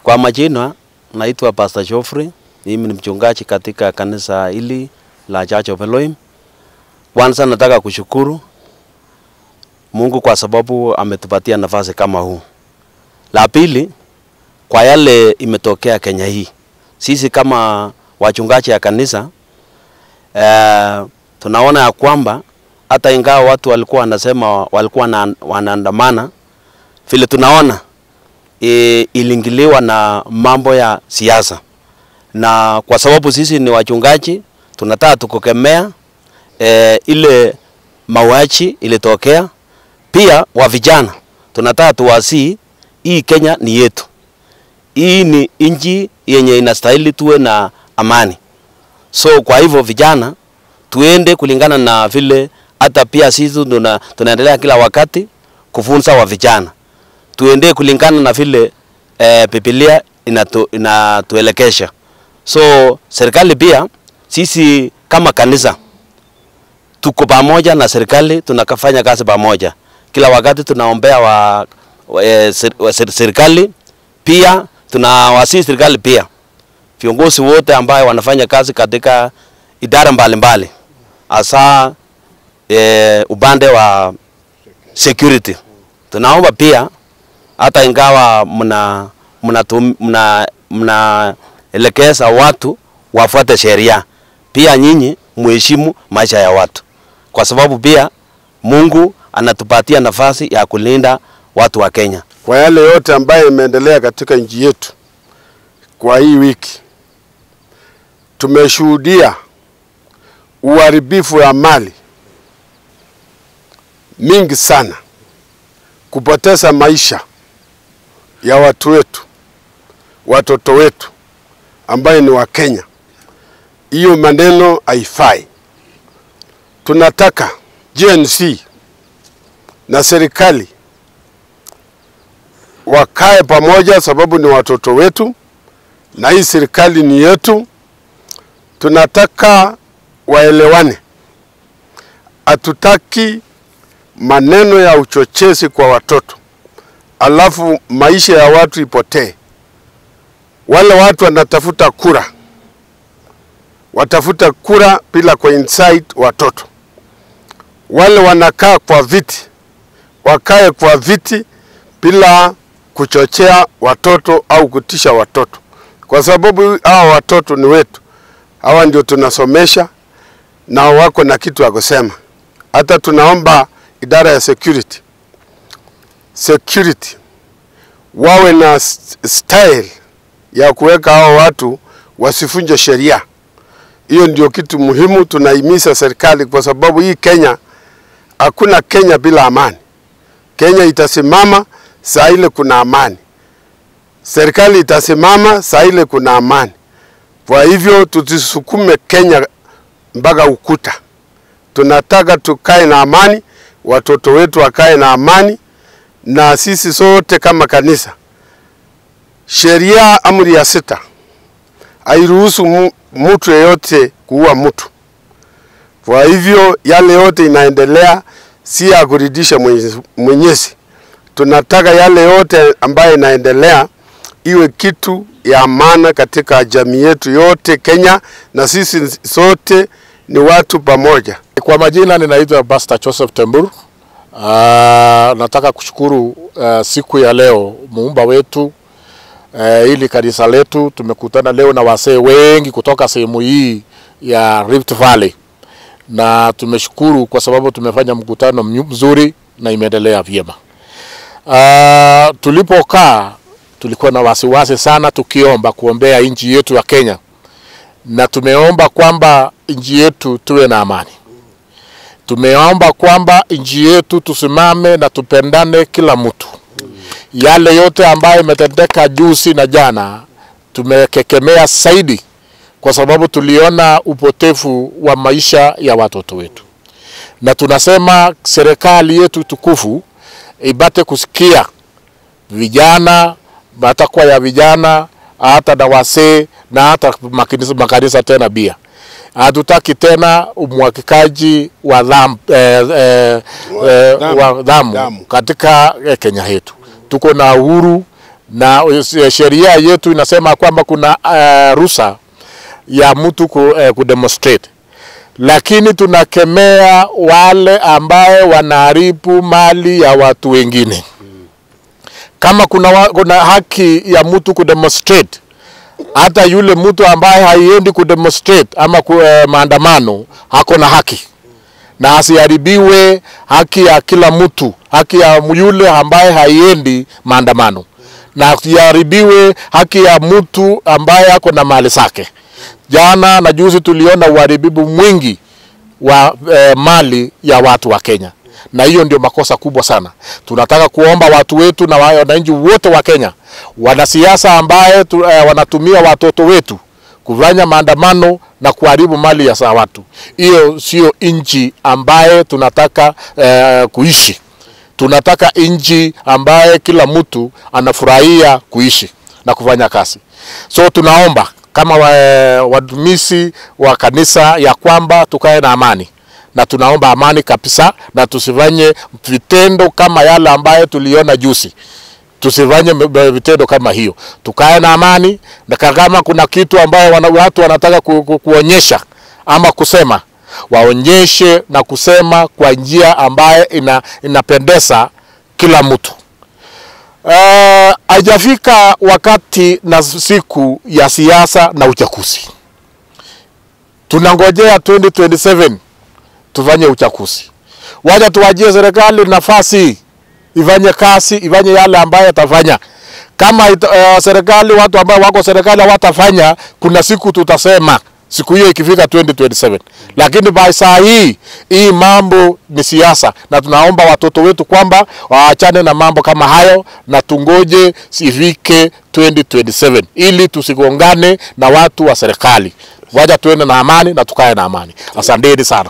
Kwa majina naitwa Pastor Geoffrey. Mimi ni mchungaji katika kanisa hili la Church of Elohim. Kwanza nataka kushukuru Mungu kwa sababu ametupatia nafasi kama huu. La pili, kwa yale imetokea Kenya hii. Sisi kama wachungaji ya kanisa tunaona ya kwamba hata ingawa watu walikuwa wanasema walikuwa wanaandamana, vile tunaona ilingiliwa na mambo ya siasa. Na kwa sababu sisi ni wachungaji, tunataka tukukemea ile mauaji ilitokea. Pia wa vijana tunataka tuwasi hii Kenya ni yetu. Hii ni nchi yenye inastahili tuwe na amani. So kwa hivyo vijana tuende kulingana na vile hata pia sisi tunaendelea kila wakati kufunza wa vijana. Tuende kulingana na vile Biblia inatuelekesha. So serikali pia sisi kama kanisa tuko pamoja na serikali, tunakafanya kazi pamoja. Kila wakati tunaombea serikali, pia tunawasihi serikali pia. Viongozi wote ambao wanafanya kazi katika idara mbalimbali, hasa upande wa security. Tunaomba pia hata ingawa mnaelekeza watu wafuate sheria, pia nyinyi muheshimu maisha ya watu. Kwa sababu pia Mungu anatupatia nafasi ya kulinda watu wa Kenya. Kwa yale yote ambayo imeendelea katika nchi yetu kwa hii wiki, tumeshuhudia uharibifu wa mali mingi sana, kupoteza maisha ya watu wetu, watoto wetu ambaye ni wa Kenya. Hiyo maneno haifai. Tunataka GNC na serikali wakae pamoja, sababu ni watoto wetu na hii serikali ni yetu. Tunataka waelewane. Hatutaki maneno ya uchochezi kwa watoto, alafu maisha ya watu ipotee. Wale watu wanatafuta kura, watafuta kura bila coincide watoto. Wale wanakaa kwa viti, wakae kwa viti bila kuchochea watoto au kutisha watoto. Kwa sababu hawa watoto ni wetu. Hawa ndio tunasomesha na wako na kitu ya kusema. Hata tunaomba idara ya security wawe na style ya kuweka hao watu wasifunje sheria. Hiyo ndio kitu muhimu. Tunahimiza serikali kwa sababu hii Kenya, hakuna Kenya bila amani. Kenya itasimama saa ile kuna amani. Serikali itasimama saa ile kuna amani. Kwa hivyo tusisukume Kenya mpaka ukuta. Tunataka tukae na amani, watoto wetu wakae na amani, na sisi sote kama kanisa. Sheria amri ya 6 hairuhusu mtu yeyote kuua mtu. Kwa hivyo yale yote inaendelea si ya kuridhisha Mwenyezi. Tunataka yale yote ambayo inaendelea iwe kitu ya maana katika jamii yetu yote Kenya, na sisi sote ni watu pamoja. Kwa majina ninaitwa Pastor Joseph Temburu. Nataka kushukuru siku ya leo Muumba wetu, ili kanisa letu tumekutana leo na wasee wengi kutoka sehemu hii ya Rift Valley, na tumeshukuru kwa sababu tumefanya mkutano mzuri na imeendelea vyema. Tulipokaa tulikuwa na wasiwasi sana, tukiomba kuombea nchi yetu ya Kenya, na tumeomba kwamba nchi yetu tuwe na amani. Tumeomba kwamba nchi yetu tusimame na tupendane kila mtu. Yale yote ambayo imetendeka juzi na jana tumekekemea zaidi, kwa sababu tuliona upotevu wa maisha ya watoto wetu. Na tunasema serikali yetu tukufu ibate kusikia vijana, matakwa ya vijana, hata na wasee na hata makanisa tena bia. Hatutaki tena umwagikaji wa damu katika Kenya yetu. Tuko na uhuru na sheria yetu inasema kwamba kuna ruhusa ya mtu kudemonstrate, lakini tunakemea wale ambaye wanaharibu mali ya watu wengine. Kama kuna haki ya mtu kudemonstrate, hata yule mtu ambaye haiendi kudemonstrate ama maandamano hako na haki, na asiharibiwe haki ya kila mtu, haki ya yule ambaye haiendi maandamano, na asiharibiwe haki ya mtu ambaye hako na mali zake. Jana na juzi tuliona uharibifu mwingi wa mali ya watu wa Kenya, na hiyo ndio makosa kubwa sana. Tunataka kuomba watu wetu na wananchi wote wa Kenya, wanasiasa ambaye wanatumia watoto wetu kufanya maandamano na kuharibu mali ya watu, hiyo sio nchi ambaye tunataka kuishi. Tunataka nchi ambaye kila mtu anafurahia kuishi na kufanya kazi. So tunaomba kama wadumizi wa kanisa ya kwamba tukae na amani, na tunaomba amani kabisa, na tusifanye vitendo kama yale ambaye tuliona juzi. Tusifanye vitendo kama hiyo, tukae na amani, na kama kuna kitu ambaye watu wanataka kuonyesha ama kusema, waonyeshe na kusema kwa njia ambaye inapendeza kila mtu. Hajafika wakati na siku ya siasa na uchaguzi. Tunangojea 2027 tufanye uchaguzi. Wacha tuwajie serikali nafasi ifanye kazi, ifanye yale ambayo atafanya. Kama serikali, watu ambao wako serikali hawatafanya, kuna siku tutasema siku hiyo ikifika 2027. Lakini by saa hii mambo ni siasa, na tunaomba watoto wetu kwamba waachane na mambo kama hayo, na tungoje ifike 2027 ili tusigongane na watu wa serikali. Wacha tuende na amani na tukae na amani. Asanteni sana.